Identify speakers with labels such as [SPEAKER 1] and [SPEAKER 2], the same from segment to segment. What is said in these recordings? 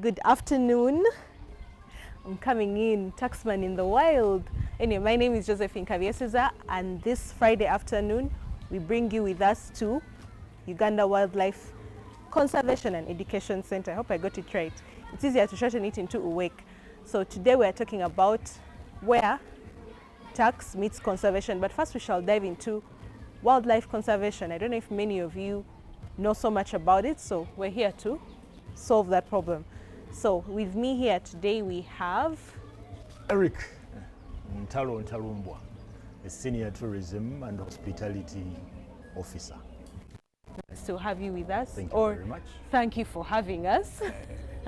[SPEAKER 1] Good afternoon. I'm coming in, taxman in the wild. Anyway, my name is Josephine Kaviesiza, and this Friday afternoon, we bring you with us to Uganda Wildlife Conservation and Education Center. I hope I got it right. It's easier to shorten it into UWEC. So today we are talking about where tax meets conservation, but first we shall dive into wildlife conservation. I don't know if many of you know so much about it, so we're here to solve that problem. So with me here today we have
[SPEAKER 2] Eric Ntalo Ntalumbwa, a senior tourism and hospitality officer.
[SPEAKER 1] Nice to have you with us.
[SPEAKER 2] Thank you very much.
[SPEAKER 1] Thank you for having us.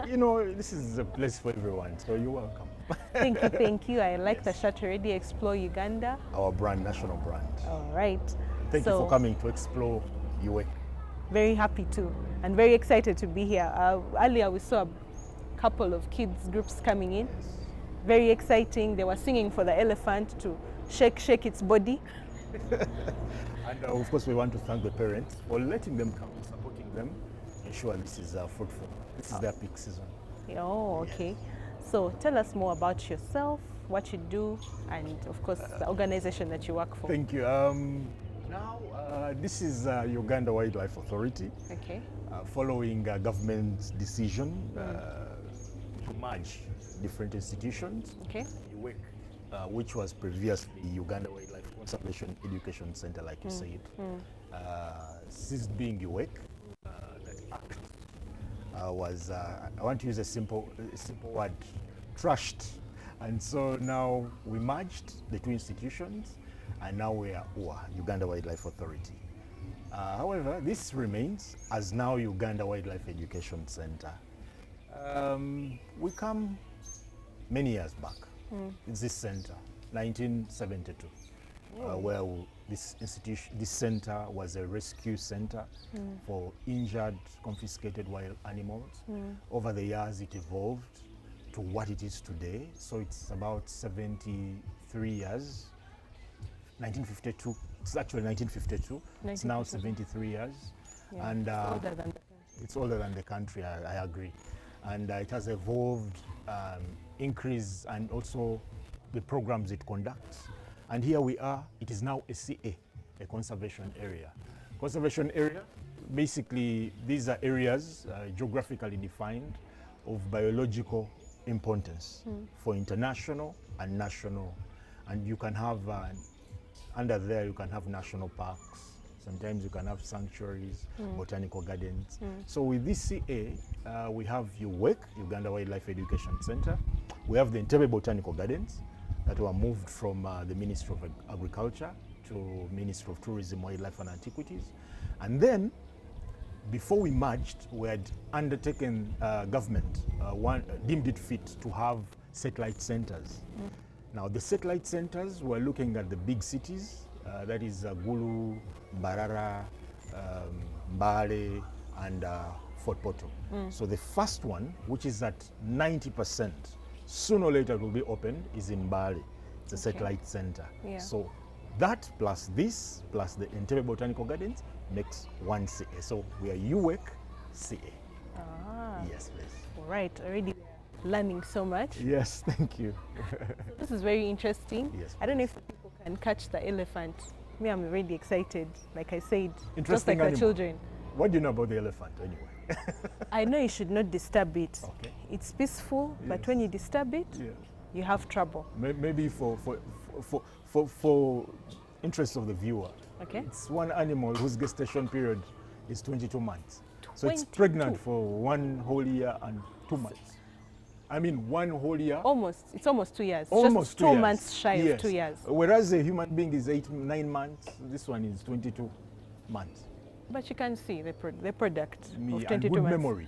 [SPEAKER 2] You know, this is a place for everyone, so you're welcome.
[SPEAKER 1] Thank you, thank you. I like the shirt already. Explore Uganda.
[SPEAKER 2] Our brand, national brand.
[SPEAKER 1] All right.
[SPEAKER 2] Thank you for coming to explore UWEC.
[SPEAKER 1] Very happy to, and very excited to be here. Earlier we saw a couple of kids groups coming in.
[SPEAKER 2] Yes.
[SPEAKER 1] Very exciting. They were singing for the elephant to shake its body.
[SPEAKER 2] And of course we want to thank the parents for letting them come, supporting them, ensure this is fruitful. This is their peak season.
[SPEAKER 1] Oh, okay. Yes. So tell us more about yourself, what you do, and of course the organization that you work for.
[SPEAKER 2] Thank you. This is Uganda Wildlife Authority.
[SPEAKER 1] Okay.
[SPEAKER 2] Following government's decision to merge different institutions.
[SPEAKER 1] Okay.
[SPEAKER 2] UWEC, which was previously Uganda Wildlife Conservation Education Center, like you said, ceased being UWEC. That act was, I want to use a simple word, trashed. And so now we merged the two institutions, and now we are UWA, Uganda Wildlife Authority. However, this remains as now Uganda Wildlife Education Center. We come many years back. It's this center, 1972, where this center was a rescue center for injured, confiscated wild animals. Over the years, it evolved to what it is today. So it's about 73 years. 1952. It's actually 1952. It's now 73 years.
[SPEAKER 1] Yeah,
[SPEAKER 2] and
[SPEAKER 1] it's older than the country.
[SPEAKER 2] I agree. And it has evolved, increased, and also the programs it conducts. And here we are, it is now a CA, a conservation area. Conservation area, basically these are areas geographically defined of biological importance for international and national. And you can have under there, you can have national parks. Sometimes you can have sanctuaries, botanical gardens. So with this CA, we have UWEC, Uganda Wildlife Education Center. We have the Entebbe Botanical Gardens that were moved from the Ministry of Agriculture to Ministry of Tourism, Wildlife and Antiquities. And then, before we merged, we had undertaken government, deemed it fit to have satellite centers. Now, the satellite centers were looking at the big cities, that is Gulu, Mbarara, Mbale, and Fort Portal. So the first one, which is at 90%, sooner or later will be opened, is in Mbale. It's a satellite center.
[SPEAKER 1] Yeah.
[SPEAKER 2] So that plus this, plus the Entebbe Botanical Gardens, makes one CA. So we are UWEC CA.
[SPEAKER 1] Ah.
[SPEAKER 2] Yes, please.
[SPEAKER 1] All right, already learning so much.
[SPEAKER 2] Yes, thank you.
[SPEAKER 1] This is very interesting.
[SPEAKER 2] Yes,
[SPEAKER 1] I don't know if people can catch the elephant. Me, I'm already excited. Like I said, just
[SPEAKER 2] Interesting
[SPEAKER 1] like the
[SPEAKER 2] animal.
[SPEAKER 1] children.
[SPEAKER 2] What do you know about the elephant anyway?
[SPEAKER 1] I know you should not disturb it.
[SPEAKER 2] Okay.
[SPEAKER 1] It's peaceful, but
[SPEAKER 2] Yes.
[SPEAKER 1] when you disturb it,
[SPEAKER 2] Yeah.
[SPEAKER 1] you have trouble.
[SPEAKER 2] Maybe for interest of the viewer.
[SPEAKER 1] Okay.
[SPEAKER 2] It's one animal whose gestation period is 22 months. So it's
[SPEAKER 1] 22.
[SPEAKER 2] pregnant for 1 whole year and 2 months. I mean, 1 whole year.
[SPEAKER 1] It's almost 2 years.
[SPEAKER 2] Almost
[SPEAKER 1] just
[SPEAKER 2] 2
[SPEAKER 1] 2
[SPEAKER 2] years.
[SPEAKER 1] months shy
[SPEAKER 2] Yes.
[SPEAKER 1] of 2 years.
[SPEAKER 2] Whereas a human being is 9 months, this one is 22 months.
[SPEAKER 1] But you can see the product of
[SPEAKER 2] And
[SPEAKER 1] 22
[SPEAKER 2] good
[SPEAKER 1] months.
[SPEAKER 2] memory.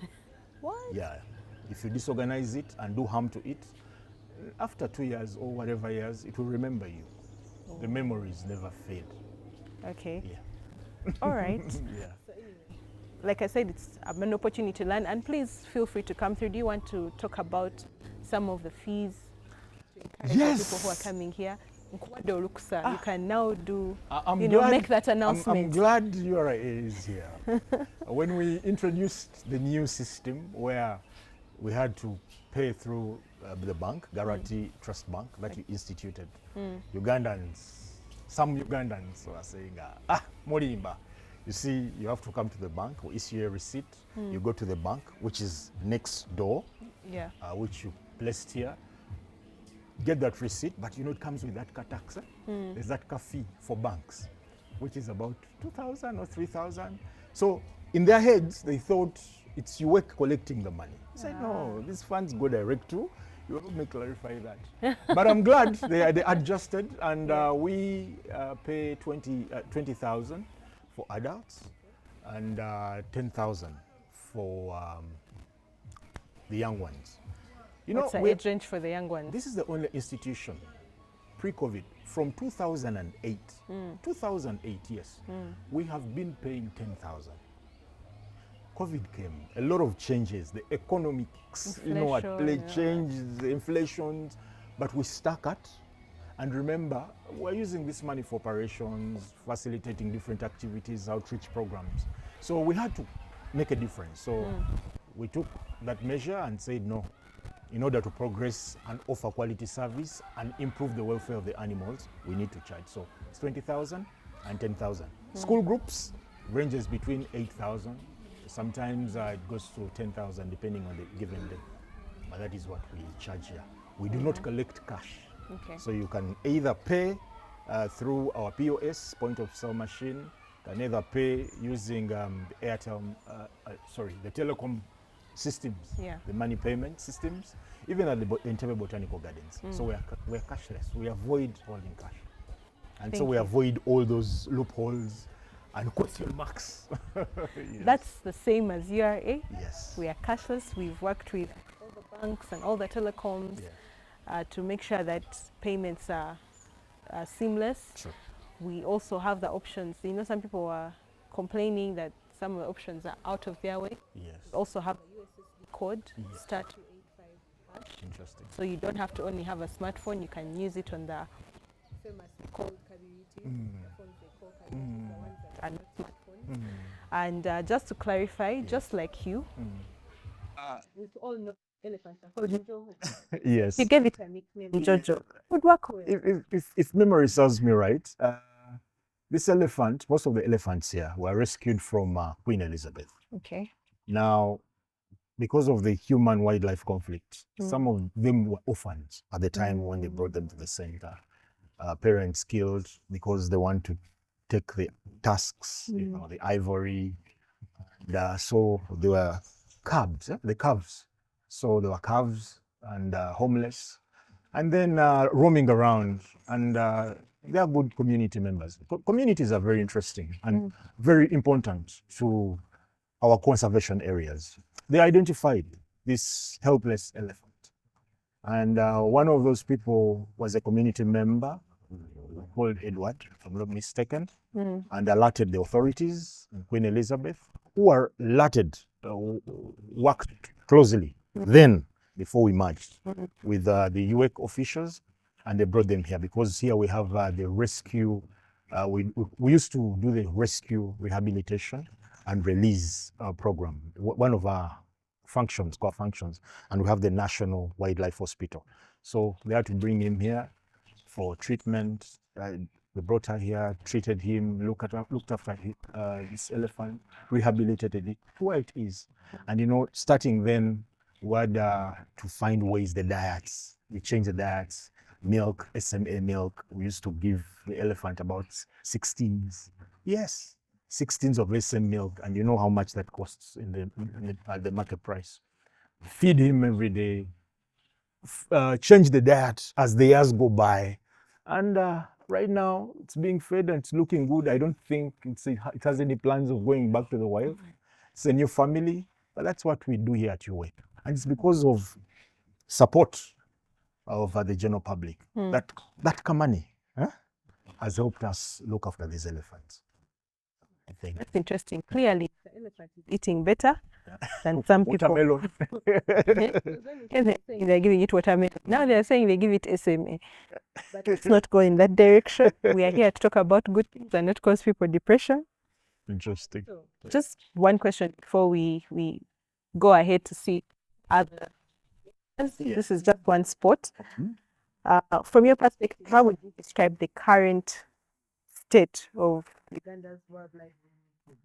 [SPEAKER 1] What?
[SPEAKER 2] Yeah. If you disorganize it and do harm to it, after 2 years or whatever years, it will remember you. The memories never fade.
[SPEAKER 1] Okay.
[SPEAKER 2] Yeah.
[SPEAKER 1] All right.
[SPEAKER 2] Yeah.
[SPEAKER 1] Like I said, it's an opportunity to learn, and please feel free to come through. Do you want to talk about some of the fees to encourage
[SPEAKER 2] Yes.
[SPEAKER 1] the people who are coming here? You can now do,
[SPEAKER 2] I'm
[SPEAKER 1] make that announcement.
[SPEAKER 2] I'm glad URA is here. When we introduced the new system where we had to pay through the bank, Guarantee Trust Bank, that you instituted. Some Ugandans were saying, Morimba. You see, you have to come to the bank, we issue a receipt, you go to the bank, which is next door, which you placed here, get that receipt, but you know it comes with that car tax. There's that car fee for banks, which is about 2,000 or 3,000. So in their heads, they thought it's you work collecting the money. I said, no, these funds go direct to. You help me clarify that. But I'm glad they adjusted, and we pay 20,000 for adults and 10,000 for the young ones. You
[SPEAKER 1] What's
[SPEAKER 2] know,
[SPEAKER 1] the age range for the young ones?
[SPEAKER 2] this is the only institution pre-COVID from 2008. 2008, yes. We have been paying 10,000. COVID came, a lot of changes, the economics, you know, at play changes, the inflation, but we stuck at. And remember, we're using this money for operations, facilitating different activities, outreach programs. So we had to make a difference. So we took that measure and said, no, in order to progress and offer quality service and improve the welfare of the animals, we need to charge. So it's 20,000 and 10,000. School groups ranges between 8,000. Sometimes it goes to 10,000 depending on the given day. But that is what we charge here. We do not collect cash.
[SPEAKER 1] Okay.
[SPEAKER 2] So you can either pay through our POS, point of sale machine, can either pay using the the telecom systems, the money payment systems, even at the Entebbe Botanical Gardens. So we're cashless. We avoid holding cash. And so we avoid all those loopholes and question marks. Yes.
[SPEAKER 1] That's the same as URA.
[SPEAKER 2] Yes.
[SPEAKER 1] We are cashless. We've worked with all the banks and all the telecoms to make sure that payments are seamless.
[SPEAKER 2] True.
[SPEAKER 1] We also have the options. You know, some people are complaining that some of the options are out of their way.
[SPEAKER 2] Yes.
[SPEAKER 1] We also have a USSD code, star 285 hash.
[SPEAKER 2] Interesting.
[SPEAKER 1] So you don't have to only have a smartphone, you can use it on the famously called Kabiriti, the phones they call Kabiriti, the ones that are not smartphones. And just to clarify, just like you, we all know elephants are called Jojo.
[SPEAKER 2] Yes.
[SPEAKER 1] You gave it a nickname, Jojo. Would work well.
[SPEAKER 2] If memory serves me right, this elephant, most of the elephants here were rescued from Queen Elizabeth.
[SPEAKER 1] Okay.
[SPEAKER 2] Now, because of the human-wildlife conflict, some of them were orphans at the time when they brought them to the center. Parents killed because they want to take the tusks, you know, the ivory. And, so they were calves, the calves. So they were calves and homeless. And then roaming around, and they are good community members. Communities are very interesting and very important to our conservation areas. They identified this helpless elephant. And one of those people was a community member called Edward, if I'm not mistaken, and alerted the authorities in Queen Elizabeth, who are alerted, worked closely then, before we merged, with the UEC officials, and they brought them here because here we have the rescue. We used to do the rescue, rehabilitation, and release program, one of our functions, core functions, and we have the National Wildlife Hospital. So they had to bring him here for treatment. They brought her here, treated him, looked after this elephant, rehabilitated it to where it is. And you know, starting then, we had to find ways, the diets. We changed the diets. Milk, SMA milk. We used to give the elephant about 16s. Yes, 16s of SM milk, and you know how much that costs at the market price. Feed him every day. Change the diet as the years go by, and right now it's being fed and it's looking good. I don't think it has any plans of going back to the wild. It's a new family, but that's what we do here at UWEC. And it's because of support of the general public that money has helped us look after these elephants. I think
[SPEAKER 1] that's interesting. Clearly, the elephant is eating better than some people.
[SPEAKER 2] Watermelon.
[SPEAKER 1] They're saying they're giving it watermelon. Now they're saying they give it SMA. But let's not go in that direction. We are here to talk about good things and not cause people depression.
[SPEAKER 2] Interesting.
[SPEAKER 1] Just one question before we go ahead to see other This is just one spot.
[SPEAKER 2] Mhm.
[SPEAKER 1] From your perspective, how would you describe the current state of Uganda's wildlife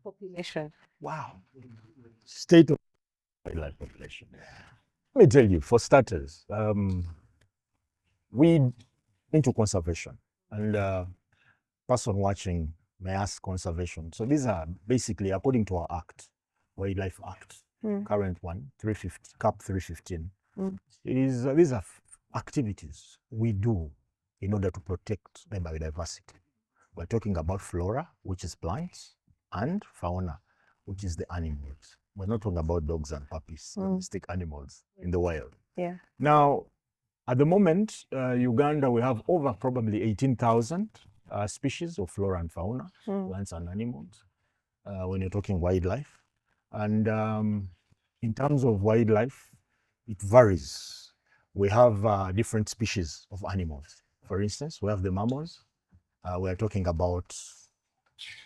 [SPEAKER 1] population?
[SPEAKER 2] Wow. State of wildlife population. Let me tell you, for starters, we into conservation, and person watching may ask conservation. So these are basically according to our act, Wildlife Act, current one, 350, Cap 315. Is these are activities we do in order to protect the biodiversity. We're talking about flora, which is plants, and fauna, which is the animals. We're not talking about dogs and puppies, domestic animals in the wild.
[SPEAKER 1] Yeah.
[SPEAKER 2] Now, at the moment, Uganda, we have over probably 18,000 species of flora and fauna, plants and animals, when you're talking wildlife. And in terms of wildlife, it varies. We have different species of animals. For instance, we have the mammals. We're talking about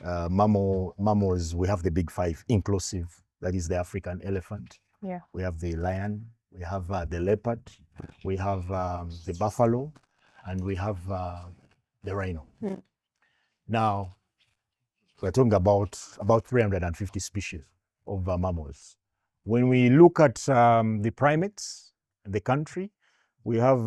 [SPEAKER 2] mammals. We have the big five, inclusive. That is the African elephant.
[SPEAKER 1] Yeah.
[SPEAKER 2] We have the lion. We have the leopard. We have the buffalo, and we have the rhino. Now, we're talking about 350 species of mammals. When we look at the primates in the country, we have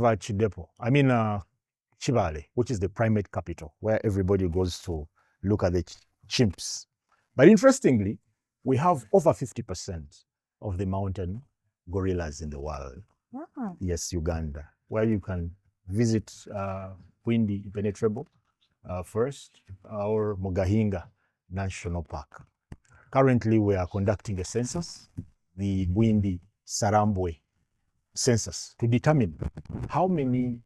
[SPEAKER 2] Chibale, which is the primate capital, where everybody goes to look at the chimps. But interestingly, we have over 50% of the mountain gorillas in the world. Yes, Uganda, where you can visit Windy Impenetrable first, or Mugahinga National Park. Currently, we are conducting a census, the Bwindi Sarambwe census, to determine how many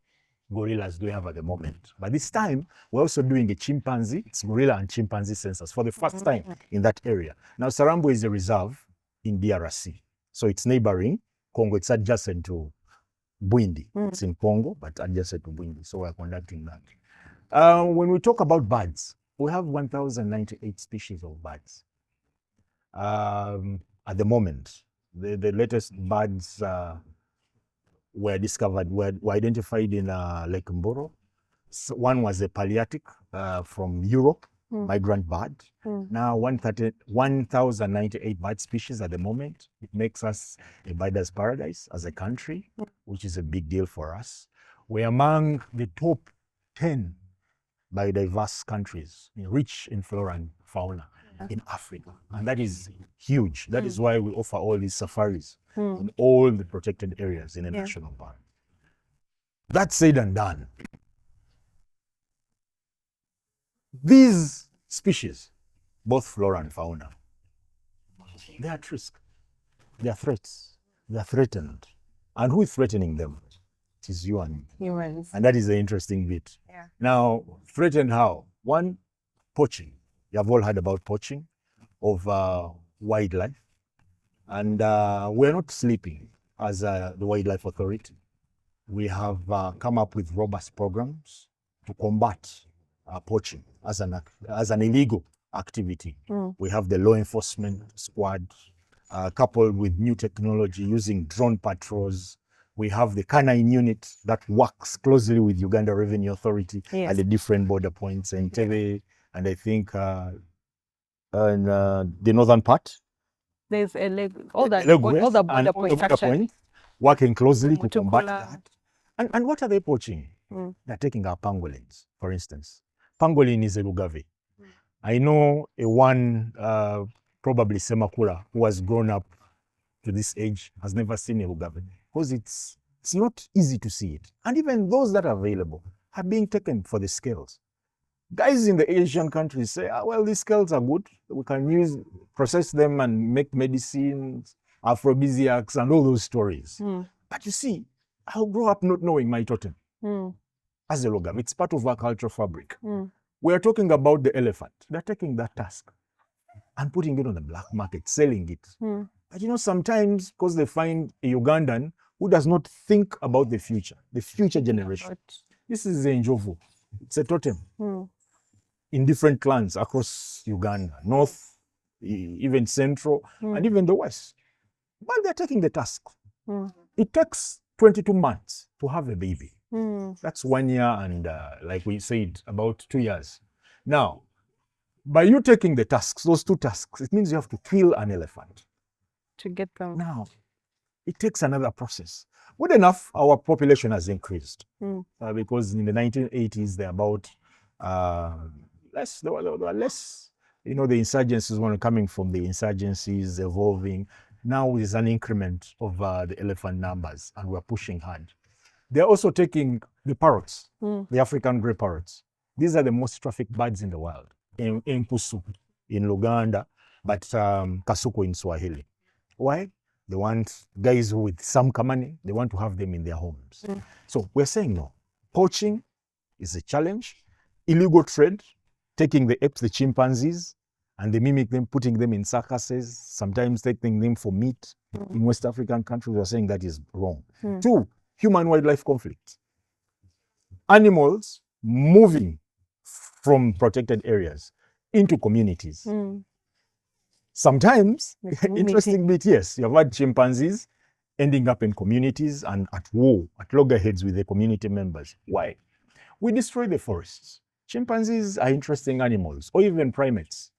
[SPEAKER 2] gorillas do we have at the moment. But this time, we're also doing a chimpanzee, it's gorilla and chimpanzee census for the first time in that area. Now, Sarambwe is a reserve in DRC. So it's neighboring Congo. It's adjacent to Bwindi. It's in Congo, but adjacent to Bwindi. So we're conducting that. When we talk about birds, we have 1,098 species of birds. At the moment, the latest birds were discovered, were identified in Lake Mboro. So one was a Palearctic from Europe, migrant bird. Now 1,098 bird species at the moment. It makes us a bird's paradise as a country, which is a big deal for us. We're among the top 10 biodiverse countries, rich in flora and fauna in Africa. And that is huge. That is why we offer all these safaris in all the protected areas in the national park. That said and done, these species, both flora and fauna, they are at risk. They are threats. They are threatened. And who is threatening them? It is you and me.
[SPEAKER 1] Humans.
[SPEAKER 2] And that is the interesting bit.
[SPEAKER 1] Yeah.
[SPEAKER 2] Now, threatened how? One, poaching. You have all heard about poaching of wildlife. And we're not sleeping as the Wildlife Authority. We have come up with robust programs to combat poaching as an illegal activity. We have the law enforcement squad, coupled with new technology using drone patrols. We have the canine unit that works closely with Uganda Revenue Authority at the different border points in Tebe, and I think in the northern part.
[SPEAKER 1] There's all the border points
[SPEAKER 2] working closely to combat that. And what are they poaching? They're taking our pangolins, for instance. Pangolin is a Lugave. I know one probably Semakula who has grown up to this age has never seen a Lugave because it's not easy to see it. And even those that are available are being taken for the scales. Guys in the Asian countries say, well, these scales are good. We can process them and make medicines, aphrodisiacs, and all those stories. But you see, I'll grow up not knowing my totem as a Lugave. It's part of our cultural fabric. We're talking about the elephant. They're taking that tusk and putting it on the black market, selling it. But sometimes because they find a Ugandan who does not think about the future generation. This is a Njovu. It's a totem in different clans across Uganda, north, even central, and even the west. But they're taking the tusk. It takes 22 months to have a baby. That's 1 year and, like we said, about 2 years. Now, by you taking the tasks, those 2 tasks, it means you have to kill an elephant.
[SPEAKER 1] To get them.
[SPEAKER 2] Now, it takes another process. Good enough, our population has increased because in the 1980s, there were less, the insurgencies were coming from the insurgencies evolving. Now there's an increment of the elephant numbers and we're pushing hard. They're also taking the parrots, the African grey parrots. These are the most trafficked birds in the world. In Pusu, in Uganda, but Kasuku in Swahili. Why? They want guys with some money, they want to have them in their homes. So we're saying no. Poaching is a challenge. Illegal trade, taking the apes, the chimpanzees, and they mimic them, putting them in circuses, sometimes taking them for meat. In West African countries, we're saying that is wrong. 2, human-wildlife conflict. Animals moving from protected areas into communities. Sometimes, interesting bit, yes, you have had chimpanzees ending up in communities and at war, at loggerheads with the community members. Why? We destroy the forests. Chimpanzees are interesting animals, or even primates.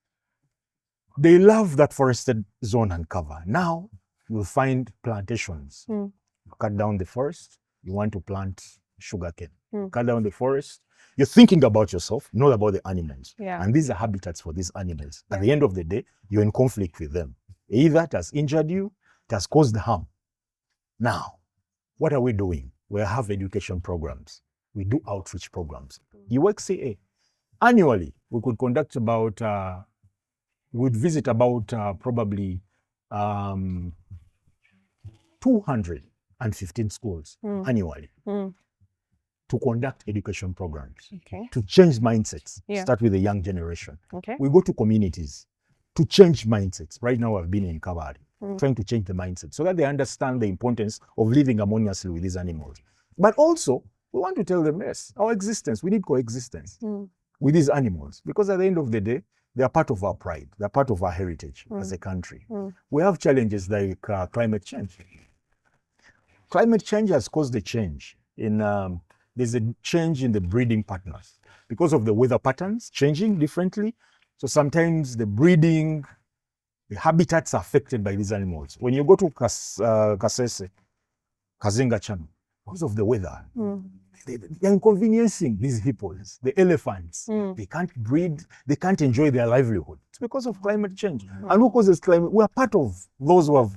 [SPEAKER 2] They love that forested zone and cover. Now, you'll find plantations. You cut down the forest, you want to plant sugarcane. Cut down the forest, you're thinking about yourself, not about the animals. And these are habitats for these animals. At the end of the day, you're in conflict with them. Either it has injured you, it has caused harm. Now, what are we doing? We have education programs. We do outreach programs. UXCA, annually, we could conduct about, we would visit about probably 215 schools annually. To conduct education programs, to change mindsets, start with the young generation. We go to communities to change mindsets. Right now, I've been in Kabari, trying to change the mindset so that they understand the importance of living harmoniously with these animals. But also, we want to tell them, yes, our existence, we need coexistence with these animals because at the end of the day, they are part of our pride. They're part of our heritage as a country. We have challenges like climate change. Climate change has caused a change in there's a change in the breeding patterns because of the weather patterns changing differently. So sometimes the breeding, the habitats are affected by these animals. When you go to Kasese, Kazinga Channel, because of the weather, they're inconveniencing these hippos, the elephants. They can't breed, they can't enjoy their livelihood. It's because of climate change. And who causes climate? We are part of those who have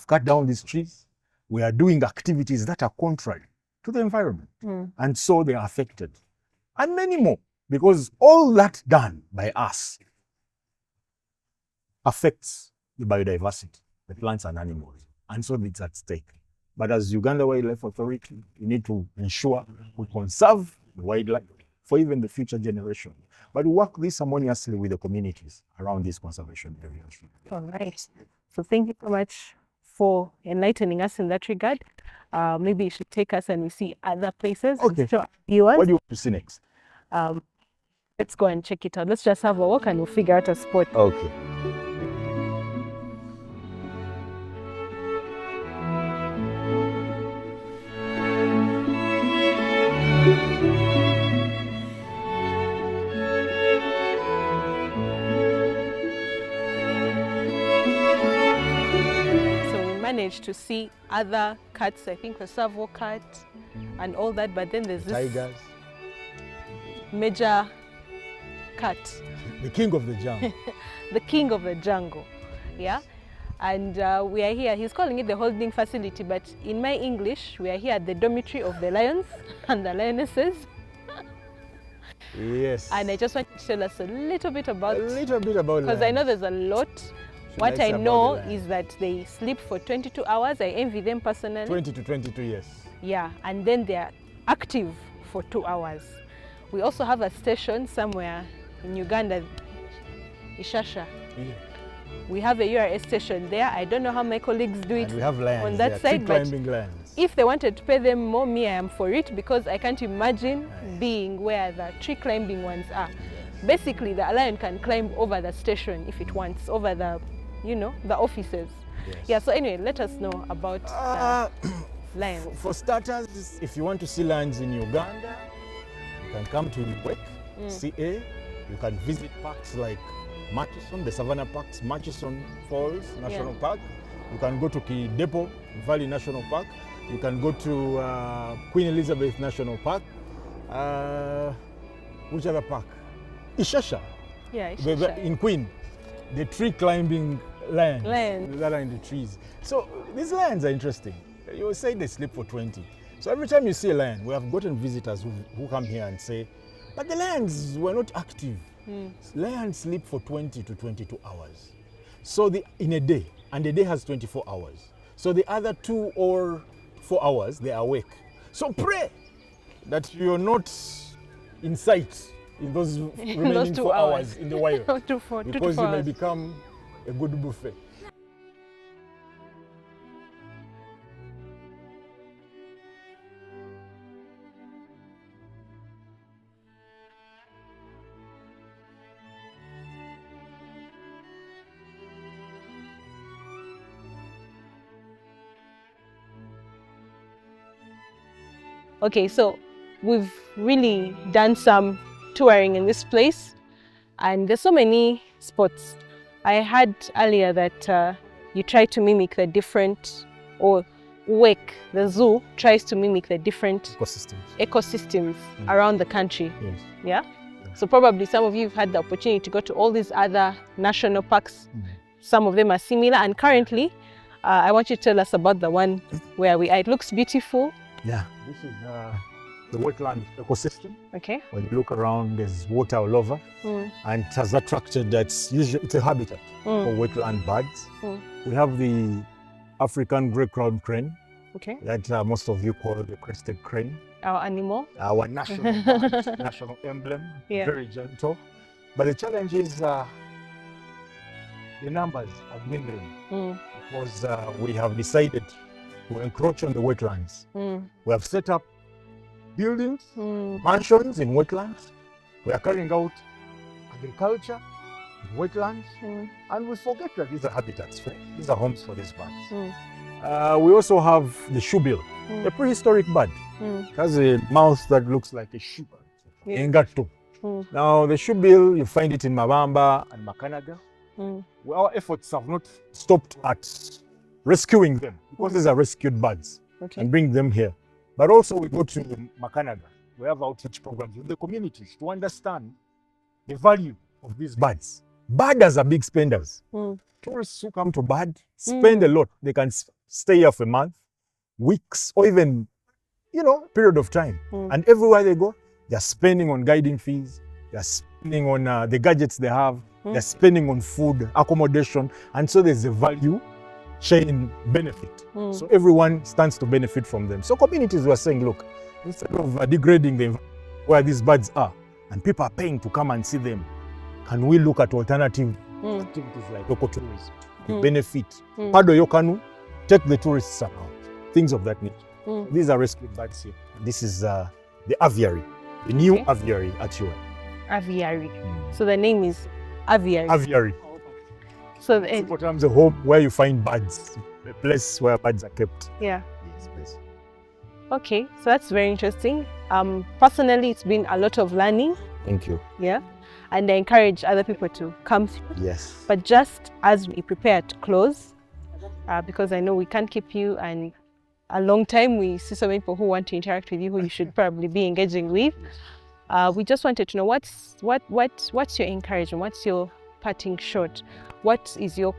[SPEAKER 2] cut down these trees. We are doing activities that are contrary to the environment. And so they are affected. And many more, because all that done by us affects the biodiversity, the plants and animals. And so it's at stake. But as Uganda Wildlife Authority, we need to ensure we conserve the wildlife for even the future generation. But we work this harmoniously with the communities around these conservation areas.
[SPEAKER 1] All right. So thank you so much for enlightening us in that regard. Maybe you should take us and we see other places.
[SPEAKER 2] Okay.
[SPEAKER 1] And show our viewers.
[SPEAKER 2] What do you want to see next?
[SPEAKER 1] Let's go and check it out. Let's just have a walk and we'll figure out a spot.
[SPEAKER 2] Okay.
[SPEAKER 1] Managed to see other cats, I think the Savo cat and all that, but then there's this
[SPEAKER 2] Tigers.
[SPEAKER 1] Major cat.
[SPEAKER 2] The king of the jungle.
[SPEAKER 1] The king of the jungle, yeah? And we are here, he's calling it the holding facility, but in my English, we are here at the dormitory of the lions and the lionesses.
[SPEAKER 2] Yes.
[SPEAKER 1] And I just want you to tell us a little bit about
[SPEAKER 2] because
[SPEAKER 1] I know there's a lot. What I know is that they sleep for 22 hours. I envy them personally.
[SPEAKER 2] 20 to 22 years.
[SPEAKER 1] Yeah, and then they're active for 2 hours. We also have a station somewhere in Uganda, Ishasha. Yeah. We have a URS station there. I don't know how my colleagues do it
[SPEAKER 2] we have lions
[SPEAKER 1] on that side, but if they wanted to pay them more, me, I am for it because I can't imagine being where the tree climbing ones are. Yes. Basically, the lion can climb over the station if it wants, over the, you know, the offices. Yes. Yeah, so anyway, let us know about lions?
[SPEAKER 2] For starters, if you want to see lions in Uganda, you can come to Wek, CA. You can visit parks like Murchison, the Savannah Parks, Murchison Falls National Park. You can go to Kidepo Valley National Park. You can go to Queen Elizabeth National Park. Which other park? Ishasha.
[SPEAKER 1] Yeah, Ishasha.
[SPEAKER 2] In Queen, the tree climbing lions that are in the trees. So these lions are interesting. You say they sleep for 20. So every time you see a lion, we have gotten visitors who come here and say, but the lions were not active. Lions sleep for 20 to 22 hours. So in a day, and the day has 24 hours. So the other 2 or 4 hours, they are awake. So pray that you're not in sight in those remaining 4 hours in the wild. Because you may become a good buffet.
[SPEAKER 1] Okay, so we've really done some touring in this place, and there's so many spots. I heard earlier that you try to mimic the different, or Wek, the zoo, tries to mimic the different ecosystems around the country.
[SPEAKER 2] Yes.
[SPEAKER 1] Yeah? So probably some of you have had the opportunity to go to all these other national parks. Some of them are similar, and currently, I want you to tell us about the one where we are. It looks beautiful.
[SPEAKER 2] Yeah, this is the wetland ecosystem.
[SPEAKER 1] Okay.
[SPEAKER 2] When you look around, there's water all over, and it has attracted it's a habitat for wetland birds. We have the African grey-crowned crane, that most of you call the crested crane.
[SPEAKER 1] Our animal.
[SPEAKER 2] Our national bird, national emblem, very gentle. But the challenge is the numbers are dwindling because we have decided to encroach on the wetlands. We have set up buildings, mansions in wetlands. We are carrying out agriculture in wetlands, and we forget that these are habitats. These are homes for these birds. We also have the shoebill, a prehistoric bird. It has a mouth that looks like a shoe. Engato. Now the shoebill, you find it in Mabamba and Makanaga. Our efforts have not stopped at rescuing them, because these are rescued birds, and bring them here. But also we go to Makanaga. We have outreach programs with the communities to understand the value of these birds. Birders are big spenders. Tourists who come to bird spend a lot. They can stay here for a month, weeks, or even, period of time. And everywhere they go, they're spending on guiding fees, they're spending on the gadgets they have, they're spending on food, accommodation, and so there's a value chain benefit. So everyone stands to benefit from them. So communities were saying, look, instead of degrading them where these birds are, and people are paying to come and see them, can we look at alternative activities like ecotourism to benefit? Pado Yokanu, take the tourists around, things of that nature. These are rescued birds here. This is the aviary, the new aviary at Ua.
[SPEAKER 1] Aviary. So the name is Aviary.
[SPEAKER 2] Aviary.
[SPEAKER 1] So
[SPEAKER 2] sometimes a home where you find birds, a place where birds are kept.
[SPEAKER 1] Yeah.
[SPEAKER 2] Yes, please.
[SPEAKER 1] Okay, so that's very interesting. Personally, it's been a lot of learning.
[SPEAKER 2] Thank you.
[SPEAKER 1] Yeah, and I encourage other people to come through.
[SPEAKER 2] Yes.
[SPEAKER 1] But just as we prepare to close, because I know we can't keep you and a long time. We see so many people who want to interact with you, who you should probably be engaging with. We just wanted to know what's your encouragement? What's your parting shot? What is your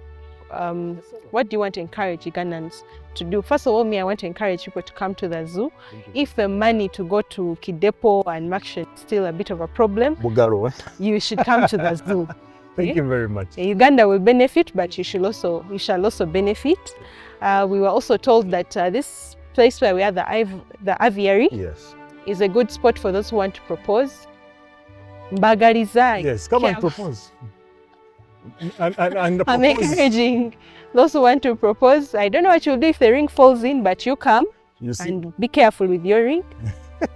[SPEAKER 1] what do you want to encourage Ugandans to do? First of all, I want to encourage people to come to the zoo. If the money to go to Kidepo and Murchison is still a bit of a problem, you should come to the zoo.
[SPEAKER 2] Thank you very much.
[SPEAKER 1] Uganda will benefit, but you shall also benefit. We were also told that this place where we are, the aviary, is a good spot for those who want to propose. Mbagaliza.
[SPEAKER 2] Yes, come and propose. And
[SPEAKER 1] I'm encouraging those who want to propose. I don't know what you'll do if the ring falls in, but you come and be careful with your ring.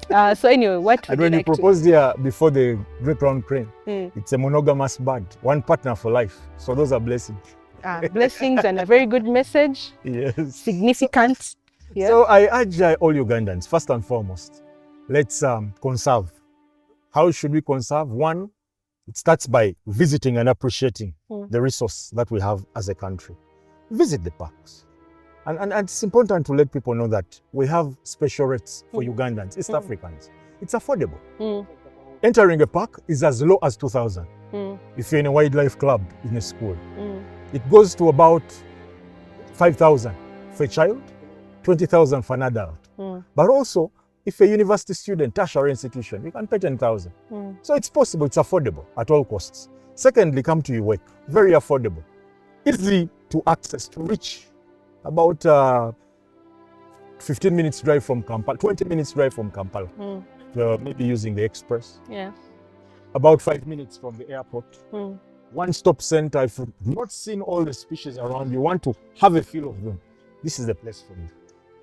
[SPEAKER 1] So anyway, what
[SPEAKER 2] and when you propose here before the grey-crowned crane, it's a monogamous bird, one partner for life. So those are blessings.
[SPEAKER 1] Blessings and a very good message.
[SPEAKER 2] Yes.
[SPEAKER 1] Significant. Yeah.
[SPEAKER 2] So I urge all Ugandans, first and foremost, let's conserve. How should we conserve? One, it starts by visiting and appreciating the resource that we have as a country. Visit the parks. And it's important to let people know that we have special rates for Ugandans, East Africans. It's affordable. Entering a park is as low as 2,000 if you're in a wildlife club in a school. It goes to about 5,000 for a child, 20,000 for an adult. But also, if a university student, tertiary institution, you can pay 10,000. So it's possible, it's affordable at all costs. Secondly, come to your work, very affordable. Easy to access, to reach. About 15 minutes drive from Kampala, 20 minutes drive from Kampala. Maybe using the express.
[SPEAKER 1] Yeah.
[SPEAKER 2] About 5 minutes from the airport. One-stop center. If you've not seen all the species around, you want to have a feel of them, this is the place for you.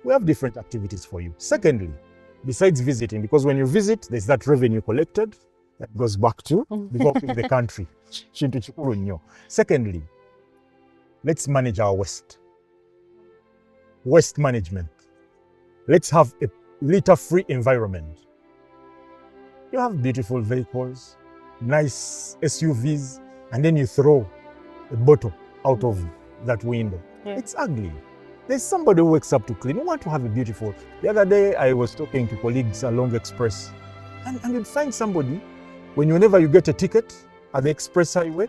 [SPEAKER 2] We have different activities for you. Secondly, besides visiting, because when you visit, there's that revenue collected that goes back to developing the country. Secondly, let's manage our waste. Waste management. Let's have a litter-free environment. You have beautiful vehicles, nice SUVs, and then you throw a bottle out of that window. Yeah. It's ugly. There's somebody who wakes up to clean. You want to have a beautiful. The other day, I was talking to colleagues along the express, and you'd find somebody, whenever you get a ticket at the express highway,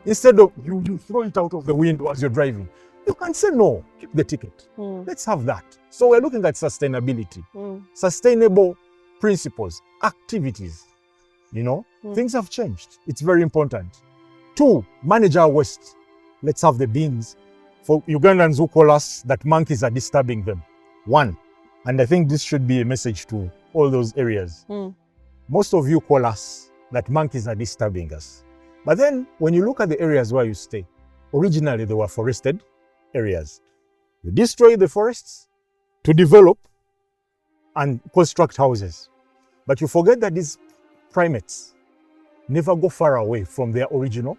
[SPEAKER 2] instead of you throw it out of the window as you're driving, you can say no, keep the ticket. Let's have that. So we're looking at sustainability, sustainable principles, activities. Things have changed. It's very important. 2, manage our waste. Let's have the bins. For Ugandans who call us that monkeys are disturbing them. 1, and I think this should be a message to all those areas. Most of you call us that monkeys are disturbing us. But then when you look at the areas where you stay, originally they were forested areas. You destroy the forests to develop and construct houses. But you forget that these primates never go far away from their original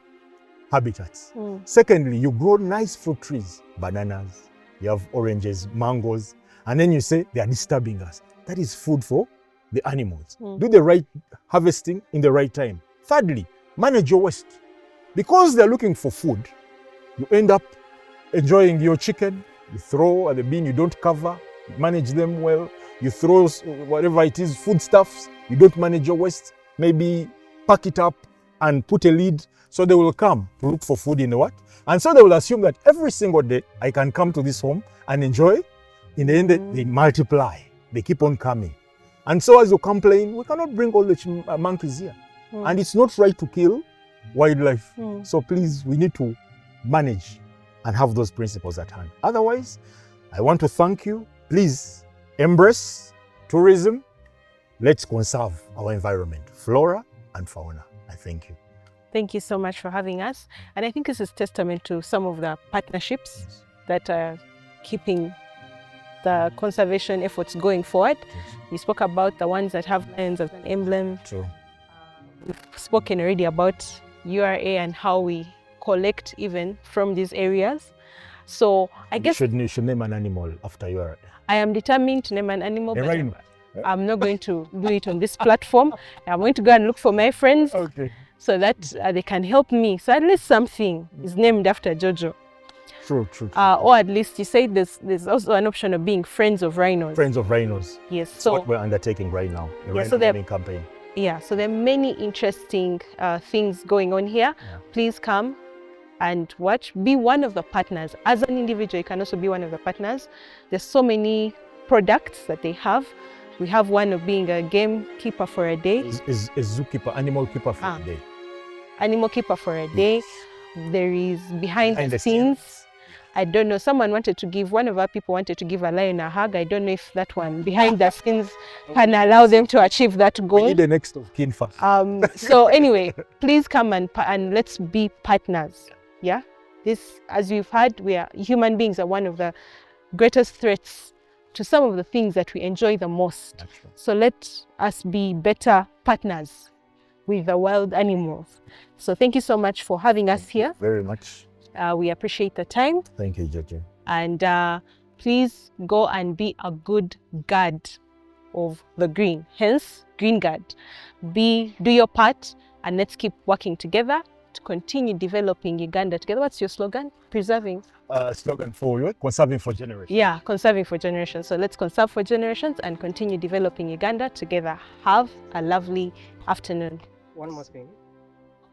[SPEAKER 2] habitats. Secondly, you grow nice fruit trees, bananas, you have oranges, mangoes, and then you say they are disturbing us. That is food for the animals. Do the right harvesting in the right time. Thirdly, manage your waste. Because they're looking for food, you end up enjoying your chicken, you throw at the bin, you don't cover, manage them well, you throw whatever it is, foodstuffs, you don't manage your waste, maybe pack it up and put a lid, so they will come to look for food in the what? And so they will assume that every single day I can come to this home and enjoy. In the end, they multiply, they keep on coming. And so as you complain, we cannot bring all the monkeys here. And it's not right to kill wildlife. So please, we need to manage and have those principles at hand. Otherwise, I want to thank you. Please embrace tourism. Let's conserve our environment, flora and fauna. I thank you.
[SPEAKER 1] Thank you so much for having us. And I think this is testament to some of the partnerships that are keeping the conservation efforts going forward. We spoke about the ones that have lions as an emblem.
[SPEAKER 2] True.
[SPEAKER 1] We've spoken already about URA and how we collect even from these areas. So I guess
[SPEAKER 2] you should name an animal after URA.
[SPEAKER 1] I am determined to name an animal,
[SPEAKER 2] but
[SPEAKER 1] I'm not going to do it on this platform. I'm going to go and look for my friends so that they can help me. So at least something is named after Jojo.
[SPEAKER 2] True.
[SPEAKER 1] Or at least you say there's also an option of being friends of rhinos.
[SPEAKER 2] Friends of rhinos.
[SPEAKER 1] Yes.
[SPEAKER 2] So what we're undertaking right now, the rhino naming campaign.
[SPEAKER 1] Yeah, so there are many interesting things going on here. Yeah. Please come and watch. Be one of the partners. As an individual, you can also be one of the partners. There's so many products that they have. We have one of being a game keeper for a day.
[SPEAKER 2] Is zookeeper, animal keeper for a day.
[SPEAKER 1] Animal keeper for a day. Yes. There is behind the scenes. I don't know, one of our people wanted to give a lion a hug. I don't know if that one behind the scenes can allow them to achieve that goal.
[SPEAKER 2] We need the next of kin first.
[SPEAKER 1] So anyway, please come and let's be partners. Yeah, this, as we've heard, human beings are one of the greatest threats to some of the things that we enjoy the most. Right. So let us be better partners with the wild animals. So thank you so much for having us here.
[SPEAKER 2] Very much.
[SPEAKER 1] We appreciate the time.
[SPEAKER 2] Thank you, Jojo.
[SPEAKER 1] And please go and be a good guard of the green, hence Green Guard. Do your part, and let's keep working together to continue developing Uganda together. What's your slogan? Preserving?
[SPEAKER 2] Slogan for you, conserving for generations.
[SPEAKER 1] Yeah, conserving for generations. So let's conserve for generations and continue developing Uganda together. Have a lovely afternoon.
[SPEAKER 3] One more thing.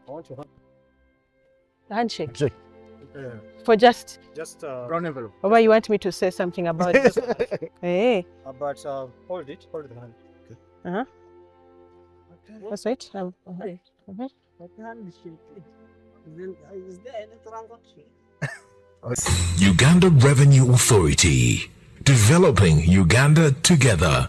[SPEAKER 3] I want to
[SPEAKER 1] Handshake.
[SPEAKER 2] Check.
[SPEAKER 1] For just,
[SPEAKER 2] Brown envelope.
[SPEAKER 1] or you want me to say something about it? Hey.
[SPEAKER 3] but hold the hand.
[SPEAKER 1] Uh-huh.
[SPEAKER 3] Okay.
[SPEAKER 1] That's right.
[SPEAKER 3] Okay.
[SPEAKER 1] Mhm.
[SPEAKER 3] The hand is shaking. Is there any transaction?
[SPEAKER 4] Uganda Revenue Authority, developing Uganda together.